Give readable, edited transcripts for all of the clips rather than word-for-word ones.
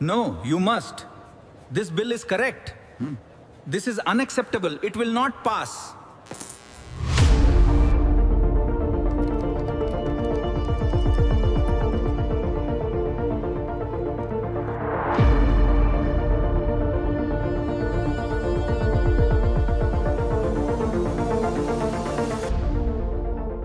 No, you must. This bill is correct. This is unacceptable. It will not pass.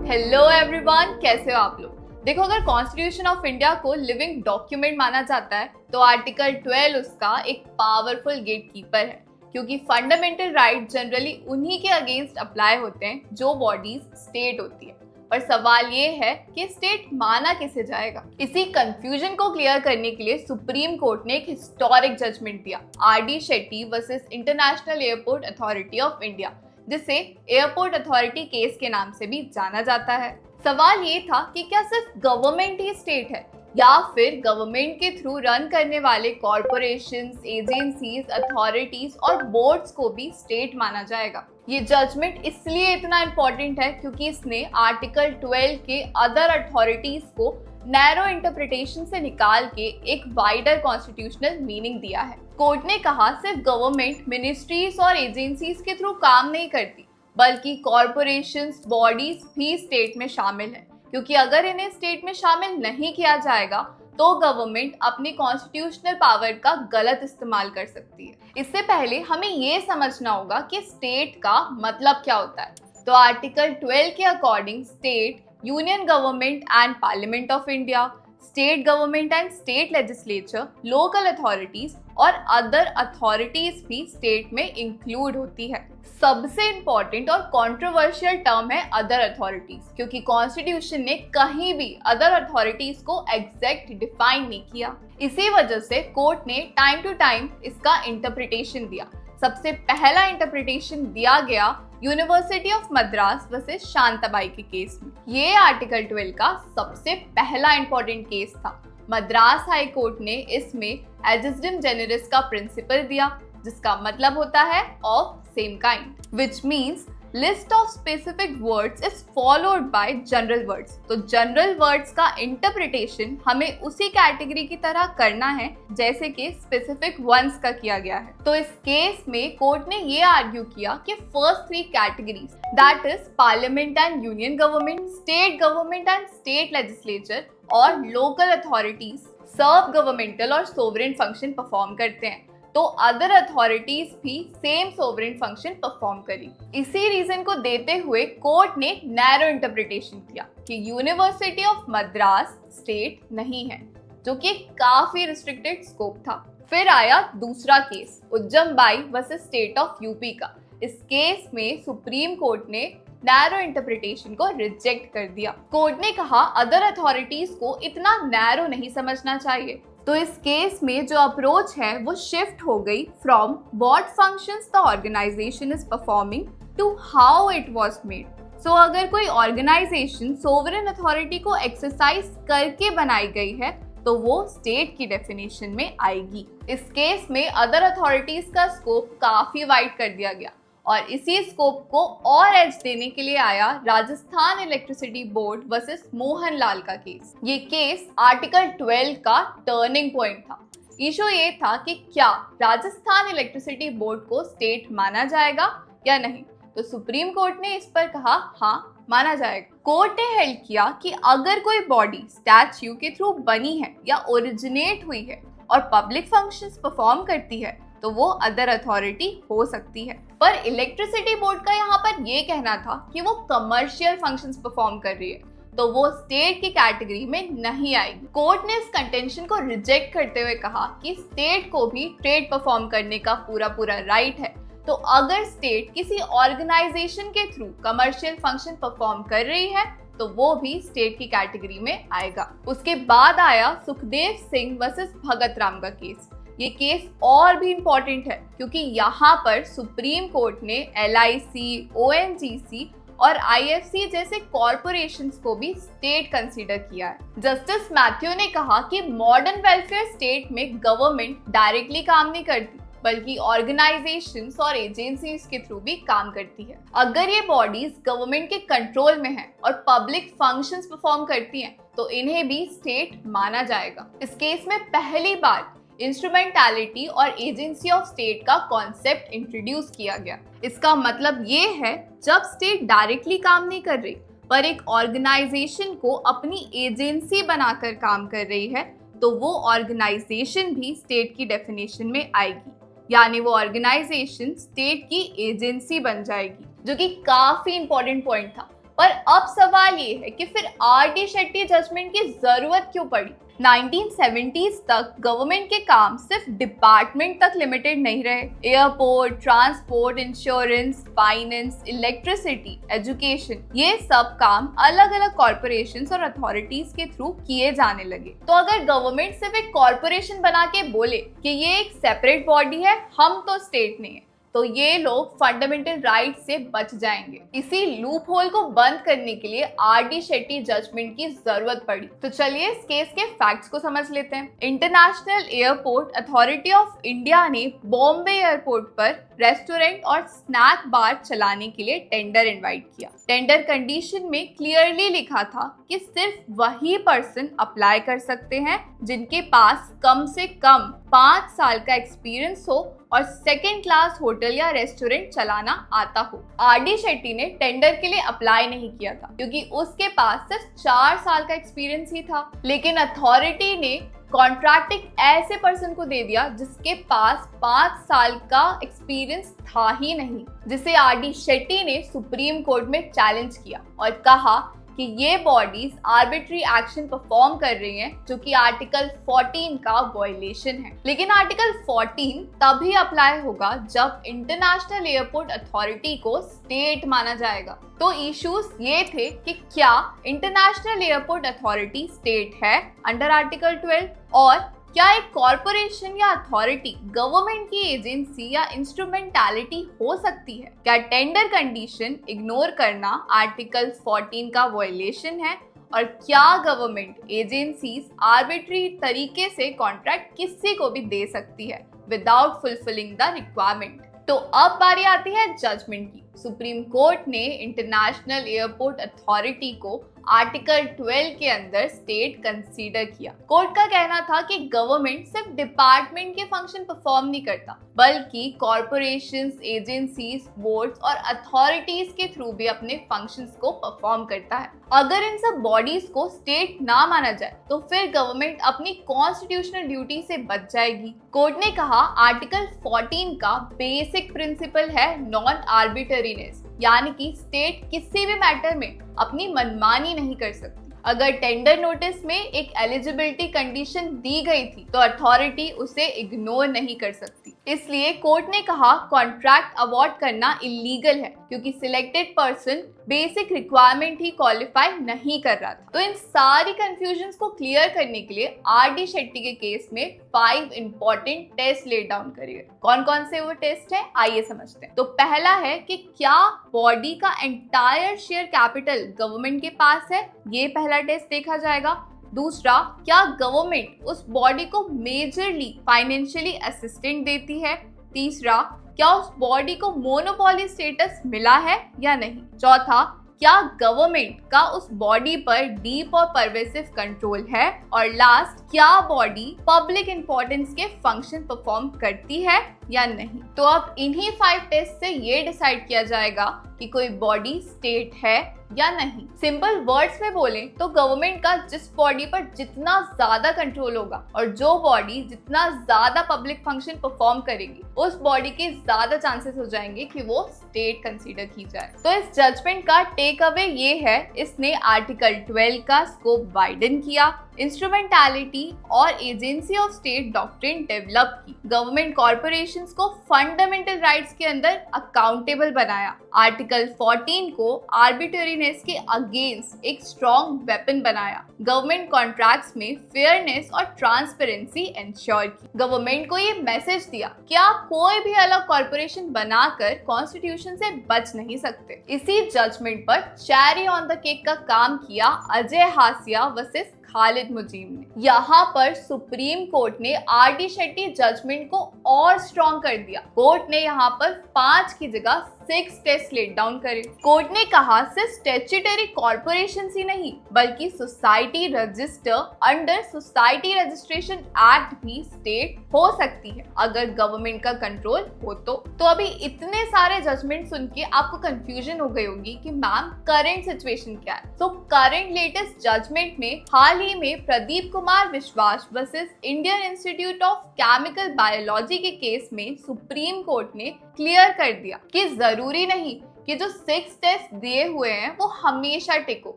Hello everyone, कैसे हो आप लोग। देखो, अगर कॉन्स्टिट्यूशन ऑफ इंडिया को लिविंग डॉक्यूमेंट माना जाता है तो आर्टिकल 12 उसका एक पावरफुल गेटकीपर है, क्योंकि फंडामेंटल राइट जनरली उन्हीं के अगेंस्ट अप्लाई होते हैं जो बॉडीज स्टेट होती है। पर सवाल ये है कि स्टेट माना किसे जाएगा। इसी कंफ्यूजन को क्लियर करने के लिए सुप्रीम कोर्ट ने एक हिस्टोरिक जजमेंट दिया, RD. Shetty versus international airport authority of India, जिसे एयरपोर्ट अथॉरिटी केस के नाम से भी जाना जाता है। सवाल ये था कि क्या सिर्फ गवर्नमेंट ही स्टेट है या फिर गवर्नमेंट के थ्रू रन करने वाले कॉर्पोरेशंस, एजेंसीज, अथॉरिटीज और बोर्ड्स को भी स्टेट माना जाएगा। ये जजमेंट इसलिए इतना इम्पोर्टेंट है क्योंकि इसने आर्टिकल 12 के अदर अथॉरिटीज को नैरो इंटरप्रिटेशन से निकाल के एक वाइडर कॉन्स्टिट्यूशनल मीनिंग दिया है। कोर्ट ने कहा सिर्फ गवर्नमेंट, मिनिस्ट्रीज और एजेंसीज के थ्रू काम नहीं करती, बल्कि कॉर्पोरेशंस, बॉडीज भी स्टेट में शामिल है, क्योंकि अगर इन्हें स्टेट में शामिल नहीं किया जाएगा तो गवर्नमेंट अपनी कॉन्स्टिट्यूशनल पावर का गलत इस्तेमाल कर सकती है। इससे पहले हमें ये समझना होगा कि स्टेट का मतलब क्या होता है। तो आर्टिकल 12 के according state union government and parliament of India, state government and state legislature, local authorities और अदर अथॉरिटीज भी स्टेट में इंक्लूड होती है। सबसे इंपॉर्टेंट और कंट्रोवर्शियल टर्म है अदर अथॉरिटीज, क्योंकि कॉन्स्टिट्यूशन ने कहीं भी अदर अथॉरिटीज को एग्जैक्ट डिफाइन नहीं किया। इसी वजह से कोर्ट ने टाइम टू टाइम इसका इंटरप्रिटेशन दिया। सबसे पहला इंटरप्रिटेशन दिया गया university of Madras versus Shantabai के केस में। ये आर्टिकल 12 का सबसे पहला इंपॉर्टेंट केस था। मद्रास हाई कोर्ट ने इसमें एजिस्डम जेनेरिस का प्रिंसिपल दिया, जिसका मतलब होता है of same kind, which means list of specific words is followed by general words. तो जनरल वर्ड्स का इंटरप्रिटेशन हमें उसी कैटेगरी की तरह करना है जैसे कि स्पेसिफिक वंस का किया गया है। तो इस केस में कोर्ट ने ये आर्ग्यू किया कि first 3 categories, that is parliament and union government, state government and state legislature और लोकल अथॉरिटीज सर्व गवर्नमेंटल और सोवरेन फंक्शन परफॉर्म करते हैं, तो अदर अथॉरिटीज भी सेम सोवरेन फंक्शन परफॉर्म करी। इसी रीजन को देते हुए कोर्ट ने नैरो इंटरप्रिटेशन किया कि यूनिवर्सिटी ऑफ मद्रास स्टेट नहीं है, जो कि काफी रिस्ट्रिक्टेड स्कोप था। फिर आया दूसरा case, Ujjam Bai versus state of UP का। इस केस में सुप्रीम कोर्ट ने नैरो इंटरप्रिटेशन को रिजेक्ट कर दिया। कोर्ट ने कहा अदर अथॉरिटीज को इतना नैरो नहीं समझना चाहिए। तो इस केस में जो अप्रोच है वो शिफ्ट हो गई from what functions the organisation is performing to how it was made. So अगर कोई ऑर्गेनाइजेशन सोवरेन अथॉरिटी को एक्सरसाइज करके बनाई गई है तो वो स्टेट की डेफिनेशन में आएगी। इस केस में अदर अथॉरिटीज का स्कोप काफी वाइड कर दिया गया और इसी स्कोप को और एज देने के लिए आया Rajasthan electricity board versus Mohan Lal का केस। ये केस आर्टिकल 12 का टर्निंग पॉइंट था। इशू ये था कि क्या राजस्थान इलेक्ट्रिसिटी बोर्ड को स्टेट माना जाएगा या नहीं। तो सुप्रीम कोर्ट ने इस पर कहा हाँ, माना जाएगा। कोर्ट ने हेल्ड किया कि अगर कोई बॉडी स्टैच्यू के थ्रू बनी है या ओरिजिनेट हुई है और पब्लिक फंक्शंस परफॉर्म करती है तो वो अदर अथॉरिटी हो सकती है। पर इलेक्ट्रिसिटी बोर्ड का यहाँ पर ये कहना था कि वो कमर्शियल फंक्शंस परफॉर्म कर रही है, तो वो स्टेट की कैटेगरी में नहीं आएगी। कोर्ट ने इस कंटेंशन को रिजेक्ट करते हुए कहा कि स्टेट को भी ट्रेड परफॉर्म करने का पूरा राइट है। तो अगर स्टेट किसी ऑर्गेनाइजेशन के थ्रू कमर्शियल फंक्शन परफॉर्म कर रही है तो वो भी स्टेट की कैटेगरी में आएगा। उसके बाद आया सुखदेव सिंह वर्सेस भगत राम का केस। ये केस और भी इम्पोर्टेंट है क्योंकि यहाँ पर सुप्रीम कोर्ट ने LIC, ONGC और IFC जैसे कॉरपोरेशंस को भी स्टेट कंसीडर किया है। जस्टिस मैथ्यू ने कहा कि मॉडर्न वेलफेयर स्टेट में गवर्नमेंट डायरेक्टली काम नहीं करती, बल्कि ऑर्गेनाइजेशंस और एजेंसीज के थ्रू भी काम करती है। अगर ये बॉडीज गवर्नमेंट के कंट्रोल में हैं और पब्लिक फंक्शंस परफॉर्म करती हैं तो इन्हें भी स्टेट माना जाएगा। इस केस में पहली बार इंस्ट्रूमेंटालिटी और एजेंसी ऑफ स्टेट का कॉन्सेप्ट इंट्रोड्यूस किया गया। इसका मतलब ये है, जब स्टेट डायरेक्टली काम नहीं कर रही पर एक ऑर्गेनाइजेशन को अपनी एजेंसी बनाकर काम कर रही है, तो वो ऑर्गेनाइजेशन भी स्टेट की डेफिनेशन में आएगी, यानी वो ऑर्गेनाइजेशन स्टेट की एजेंसी बन जाएगी, जो कि काफी इंपॉर्टेंट पॉइंट था। पर अब सवाल ये है कि फिर आर.डी. शेट्टी जजमेंट की जरूरत क्यों पड़ी? 1970s तक गवर्नमेंट के काम सिर्फ डिपार्टमेंट तक लिमिटेड नहीं रहे। Airport, transport, insurance, finance, electricity, education, ये सब काम अलग अलग कॉर्पोरेशंस और अथॉरिटीज के थ्रू किए जाने लगे। तो अगर गवर्नमेंट सिर्फ एक कॉर्पोरेशन बना के बोले कि ये एक सेपरेट बॉडी है, हम तो स्टेट नहीं है, तो ये लोग फंडामेंटल राइट से बच जाएंगे। इसी लूप होल को बंद करने के लिए आर.डी. शेट्टी जजमेंट की जरूरत पड़ी। तो चलिए इस केस के फैक्ट्स को समझ लेते हैं। International airport authority of India ने बॉम्बे एयरपोर्ट पर रेस्टोरेंट और स्नैक बार चलाने के लिए टेंडर इनवाइट किया। टेंडर कंडीशन में क्लियरली लिखा था कि सिर्फ वही पर्सन अप्लाई कर सकते हैं जिनके पास कम से कम 5 साल का एक्सपीरियंस हो और सेकेंड क्लास होटल या रेस्टोरेंट चलाना आता हो। आर.डी. शेट्टी ने टेंडर के लिए अप्लाई नहीं किया था क्योंकि उसके पास सिर्फ 4 साल का एक्सपीरियंस ही था, लेकिन अथॉरिटी ने कॉन्ट्रैक्ट एक ऐसे पर्सन को दे दिया जिसके पास 5 साल का एक्सपीरियंस था ही नहीं, जिसे आर.डी. शेट्टी ने सुप्रीम कोर्ट में चैलेंज किया और कहा कि ये बॉडीज आर्बिट्री एक्शन परफॉर्म कर रही हैं, जो कि आर्टिकल 14 का वायलेशन है। लेकिन आर्टिकल 14 तभी अप्लाई होगा जब इंटरनेशनल एयरपोर्ट अथॉरिटी को स्टेट माना जाएगा। तो इश्यूज ये थे कि क्या इंटरनेशनल एयरपोर्ट अथॉरिटी स्टेट है अंडर आर्टिकल 12, और क्या एक कॉर्पोरेशन या अथॉरिटी गवर्नमेंट की एजेंसी या इंस्ट्रूमेंटालिटी हो सकती है? क्या टेंडर कंडीशन इग्नोर करना आर्टिकल 14 का वायलेशन है? और क्या गवर्नमेंट एजेंसीज आर्बिट्री तरीके से कॉन्ट्रैक्ट किसी को भी दे सकती है विदाउट फुलफिलिंग द रिक्वायरमेंट? तो अब बारी आती है जजमेंट की। सुप्रीम कोर्ट ने इंटरनेशनल एयरपोर्ट अथॉरिटी को आर्टिकल 12 के अंदर स्टेट कंसीडर किया। कोर्ट का कहना था कि गवर्नमेंट सिर्फ डिपार्टमेंट के फंक्शन परफॉर्म नहीं करता, बल्कि कॉर्पोरेशंस, एजेंसीज, बोर्ड्स और अथॉरिटीज के थ्रू भी अपने फंक्शंस को परफॉर्म करता है। अगर इन सब बॉडीज को स्टेट ना माना जाए तो फिर गवर्नमेंट अपनी कॉन्स्टिट्यूशनल ड्यूटी से बच जाएगी। कोर्ट ने कहा आर्टिकल 14 का बेसिक प्रिंसिपल है नॉन आर्बिटरीनेस, यानी कि स्टेट किसी भी मैटर में अपनी मनमानी नहीं कर सकती। अगर टेंडर नोटिस में एक एलिजिबिलिटी कंडीशन दी गई थी तो अथॉरिटी उसे इग्नोर नहीं कर सकती। इसलिए कोर्ट ने कहा कॉन्ट्रैक्ट अवॉर्ड करना इलीगल है क्योंकि सिलेक्टेड पर्सन बेसिक रिक्वायरमेंट ही क्वालिफाई नहीं कर रहा था। तो इन सारी कंफ्यूजन्स को क्लियर करने के लिए आर.डी. शेट्टी के केस में 5 इंपॉर्टेंट टेस्ट ले डाउन करिए। कौन कौन से वो टेस्ट है, आइए समझते हैं। तो पहला है कि क्या बॉडी का एंटायर शेयर कैपिटल गवर्नमेंट के पास है, ये पहला टेस्ट देखा जाएगा। दूसरा, क्या गवर्नमेंट उस बॉडी को मेजरली फाइनेंशियली असिस्टेंट देती है। तीसरा, क्या उस बॉडी को मोनोपोली स्टेटस मिला है या नहीं। चौथा, क्या गवर्नमेंट का उस बॉडी पर डीप और परवेसिव कंट्रोल है। और लास्ट, क्या बॉडी पब्लिक इंपॉर्टेंस के फंक्शन परफॉर्म करती है या नहीं। तो अब इन्हीं 5 टेस्ट से ये डिसाइड किया जाएगा कि कोई बॉडी स्टेट है या नहीं। सिंपल वर्ड्स में बोलें तो गवर्नमेंट का जिस बॉडी पर जितना ज्यादा कंट्रोल होगा और जो बॉडी जितना ज्यादा पब्लिक फंक्शन परफॉर्म करेगी, उस बॉडी के ज्यादा चांसेस हो जाएंगे कि वो स्टेट कंसीडर की जाए। तो इस जजमेंट का टेक अवे ये है, इसने आर्टिकल 12 का स्कोप वाइडन किया, इंस्ट्रूमेंटालिटी और agency of state doctrine develop की, गवर्नमेंट कॉर्पोरेशंस को फंडामेंटल राइट्स के अंदर अकाउंटेबल बनाया, आर्टिकल 14 को आर्बिट्रेरीनेस के अगेंस्ट एक स्ट्रॉन्ग वेपन बनाया, गवर्नमेंट कॉन्ट्रैक्ट्स में फेयरनेस और ट्रांसपेरेंसी इंश्योर की। गवर्नमेंट को ये मैसेज दिया कि आप कोई भी अलग कॉर्पोरेशन बनाकर कॉन्स्टिट्यूशन से बच नहीं सकते। इसी जजमेंट पर चेरी ऑन द केक का काम किया अजय हासिया वर्सेस खालिद मुजीब ने। यहाँ पर सुप्रीम कोर्ट ने आर.डी. शेट्टी जजमेंट को और स्ट्रॉन्ग कर दिया। कोर्ट ने यहाँ पर 5 की जगह सिक्स टेस्ट लेट डाउन करे। कोर्ट ने कहा सिर्फ स्टैट्यूटरी कॉर्पोरेशन ही नहीं बल्कि society register under society registration act भी स्टेट हो सकती है अगर गवर्नमेंट का कंट्रोल हो तो अभी इतने सारे जजमेंट सुन के आपको कंफ्यूजन हो गई होगी कि मैम करंट सिचुएशन क्या है। तो करंट लेटेस्ट जजमेंट में हाल ही में प्रदीप कुमार विश्वास versus Indian institute of chemical biology के केस में सुप्रीम कोर्ट ने क्लियर कर दिया कि जरूरी नहीं कि जो 6 टेस्ट दिए हुए हैं वो हमेशा टिको।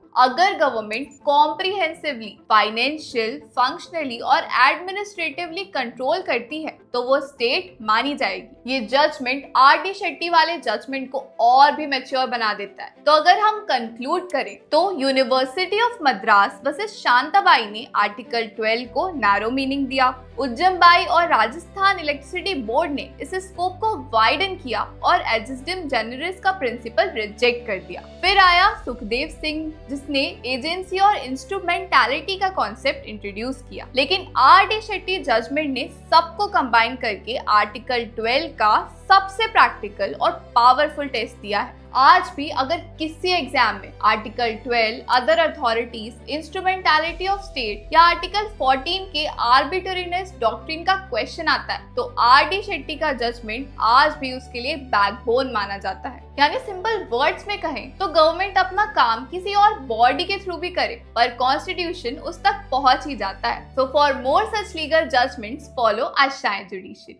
अगर गवर्नमेंट कॉम्प्रिहेंसिवली, फाइनेंशियल, फंक्शनली और एडमिनिस्ट्रेटिवली कंट्रोल करती है तो वो स्टेट मानी जाएगी। ये जजमेंट आर.डी. शेट्टी वाले जजमेंट को और भी मैच्योर बना देता है। तो अगर हम कंक्लूड करें तो university of Madras versus Shantabai ने आर्टिकल 12 को नैरो मीनिंग दिया। उज्जैनबाई और राजस्थान इलेक्ट्रिसिटी बोर्ड ने इस स्कोप को वाइडन किया और एजिस्डम जेनरिस का प्रिंसिपल रिजेक्ट कर दिया। फिर आया सुखदेव सिंह जिसने एजेंसी और इंस्ट्रूमेंटैलिटी का कॉन्सेप्ट इंट्रोड्यूस किया। लेकिन आर.डी. शेट्टी जजमेंट ने सबको कंबाइन करके आर्टिकल 12 का सबसे प्रैक्टिकल और पावरफुल टेस्ट दिया है। आज भी अगर किसी एग्जाम में article 12, other authorities, instrumentality of state या आर्टिकल 14 के आर्बिट्रेरीनेस डॉक्ट्रिन का क्वेश्चन आता है तो आर.डी. शेट्टी का जजमेंट आज भी उसके लिए बैकबोन माना जाता है। यानी सिंपल वर्ड्स में कहें तो गवर्नमेंट अपना काम किसी और बॉडी के थ्रू भी करे पर कॉन्स्टिट्यूशन उस तक पहुंच ही जाता है। So for more such legal judgments follow आशाएं जुडिशरी।